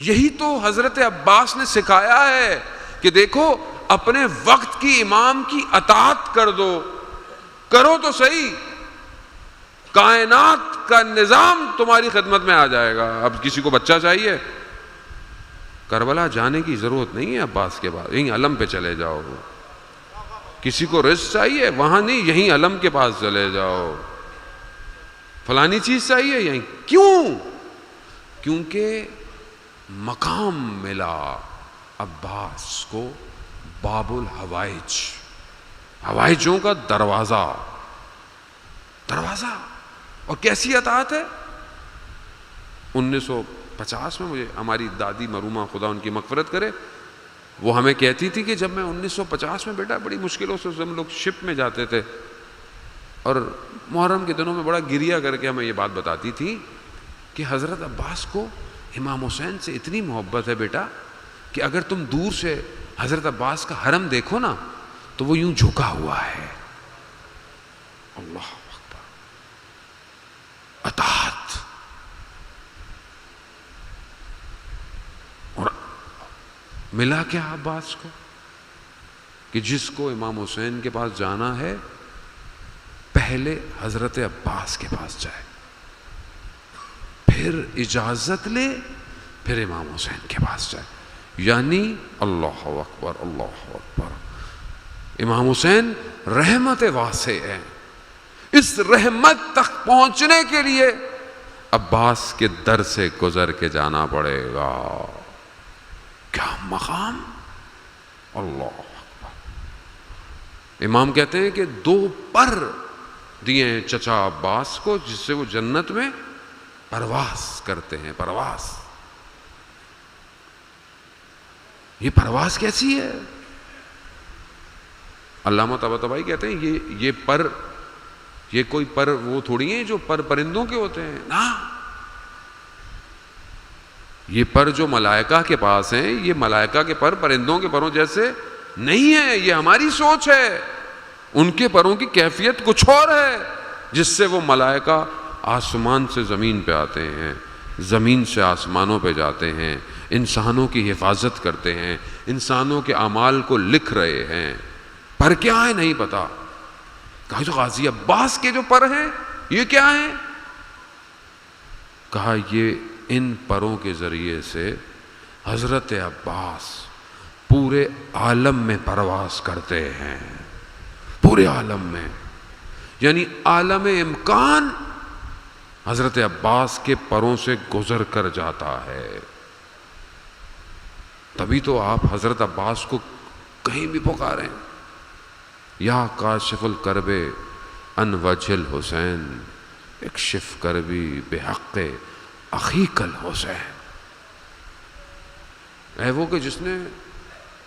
یہی تو حضرت عباس نے سکھایا ہے کہ دیکھو اپنے وقت کی امام کی اطاعت کر دو، کرو تو صحیح، کائنات کا نظام تمہاری خدمت میں آ جائے گا۔ اب کسی کو بچہ چاہیے، کربلا جانے کی ضرورت نہیں ہے عباس کے بعد، یہیں علم پہ چلے جاؤ۔ کسی کو رزق چاہیے، وہاں نہیں، یہیں علم کے پاس چلے جاؤ۔ فلانی چیز چاہیے، یہیں۔ کیوں؟ کیونکہ مقام ملا عباس کو باب الحوائج، حوائجوں کا دروازہ۔ اور کیسی اطاعت ہے؟ 1950 میں مجھے ہماری دادی مرحومہ خدا ان کی مغفرت کرے، وہ ہمیں کہتی تھی کہ جب میں 1950 میں بیٹا بڑی مشکلوں سے ہم لوگ شپ میں جاتے تھے، اور محرم کے دنوں میں بڑا گریہ کر کے ہمیں یہ بات بتاتی تھی کہ حضرت عباس کو امام حسین سے اتنی محبت ہے بیٹا کہ اگر تم دور سے حضرت عباس کا حرم دیکھو نا تو وہ یوں جھکا ہوا ہے۔ اللہ اکبر، اطاعت۔ اور ملا کیا عباس کو کہ جس کو امام حسین کے پاس جانا ہے پہلے حضرت عباس کے پاس جائے، پھر اجازت لے، پھر امام حسین کے پاس جائے۔ یعنی اللہ اکبر، اللہ اکبر، امام حسین رحمت واسع ہے۔ اس رحمت تک پہنچنے کے لیے عباس کے در سے گزر کے جانا پڑے گا۔ کیا مقام! اللہ اکبر۔ امام کہتے ہیں کہ 2 پر دیے ہیں چچا عباس کو جس سے وہ جنت میں پرواز کرتے ہیں۔ پرواز، یہ پرواز کیسی ہے؟ علامہ طباطبائی کہتے ہیں یہ کوئی پر وہ تھوڑی ہیں جو پر پرندوں کے ہوتے ہیں، نا، یہ پر جو ملائکہ کے پاس ہیں، یہ ملائکہ کے پر پرندوں کے پروں جیسے نہیں ہے، یہ ہماری سوچ ہے۔ ان کے پروں کی کیفیت کچھ اور ہے، جس سے وہ ملائکہ آسمان سے زمین پہ آتے ہیں، زمین سے آسمانوں پہ جاتے ہیں، انسانوں کی حفاظت کرتے ہیں، انسانوں کے اعمال کو لکھ رہے ہیں۔ پر کیا ہے نہیں پتا۔ کہا جو غازی عباس کے جو پر ہیں یہ کیا ہیں؟ کہا یہ ان پروں کے ذریعے سے حضرت عباس پورے عالم میں پرواز کرتے ہیں، پورے عالم میں، یعنی عالم امکان حضرت عباس کے پروں سے گزر کر جاتا ہے۔ تبھی تو آپ حضرت عباس کو کہیں بھی پکاریں، یا کاشف الکرب عن وجہ الحسین اکشف کربی بحق اخیک الحسین۔ اے وہ کہ جس نے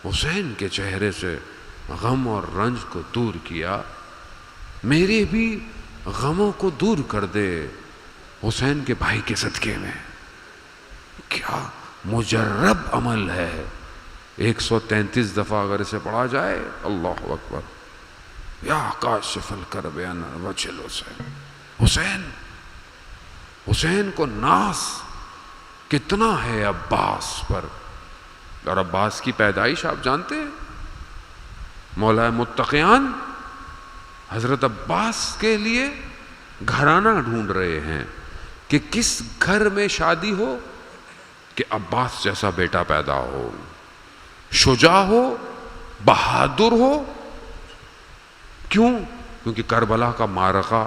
حسین کے چہرے سے غم اور رنج کو دور کیا، میرے بھی غموں کو دور کر دے حسین کے بھائی کے صدقے میں۔ کیا مجرب عمل ہے، 133 دفعہ اگر اسے پڑھا جائے، اللہ اکبر، یا کاشف الکرب عن وجہ الحسین۔ حسین کو ناز کتنا ہے عباس پر۔ اور عباس کی پیدائش آپ جانتے ہیں، مولا متقیان حضرت عباس کے لیے گھرانہ ڈھونڈ رہے ہیں کہ کس گھر میں شادی ہو کہ عباس جیسا بیٹا پیدا ہو، شجاع ہو، بہادر ہو۔ کیوں؟ کیونکہ کربلا کا معرکہ،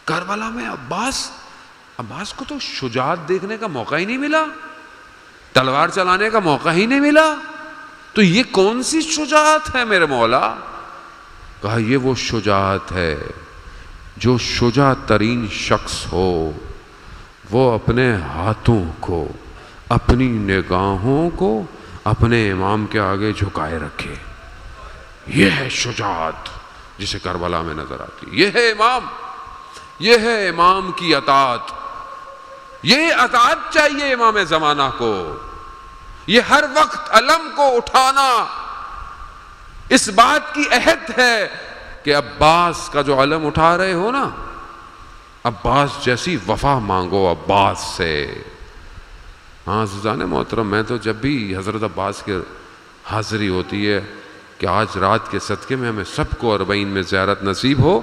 کربلا میں عباس کو تو شجاعت دیکھنے کا موقع ہی نہیں ملا، تلوار چلانے کا موقع ہی نہیں ملا، تو یہ کون سی شجاعت ہے میرے مولا؟ کہا یہ وہ شجاعت ہے جو شجاع ترین شخص ہو وہ اپنے ہاتھوں کو، اپنی نگاہوں کو اپنے امام کے آگے جھکائے رکھے۔ یہ ہے شجاعت جسے کربلا میں نظر آتی۔ یہ ہے امام، یہ ہے امام کی اطاعت، یہ اطاعت چاہیے امام زمانہ کو۔ یہ ہر وقت علم کو اٹھانا اس بات کی عہد ہے کہ عباس کا جو علم اٹھا رہے ہو نا، عباس جیسی وفا مانگو عباس سے۔ ہاں عزیزان محترم، میں تو جب بھی حضرت عباس کے حاضری ہوتی ہے کہ آج رات کے صدقے میں ہمیں سب کو 40 میں زیارت نصیب ہو،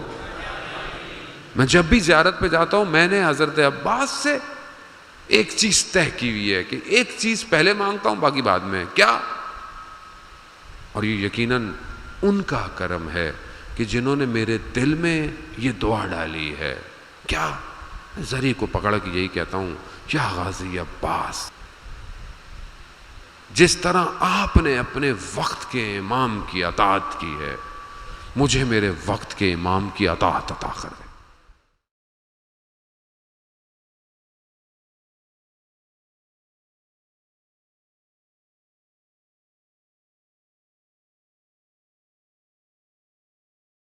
میں جب بھی زیارت پہ جاتا ہوں میں نے حضرت عباس سے ایک چیز طے کی ہوئی ہے کہ ایک چیز پہلے مانگتا ہوں باقی بعد میں، کیا؟ اور یہ یقیناً ان کا کرم ہے کہ جنہوں نے میرے دل میں یہ دعا ڈالی ہے. کیا؟ ذریعے کو پکڑ کے یہی کہتا ہوں، یا غازی عباس، جس طرح آپ نے اپنے وقت کے امام کی اطاعت کی ہے، مجھے میرے وقت کے امام کی اطاعت عطا کر دے.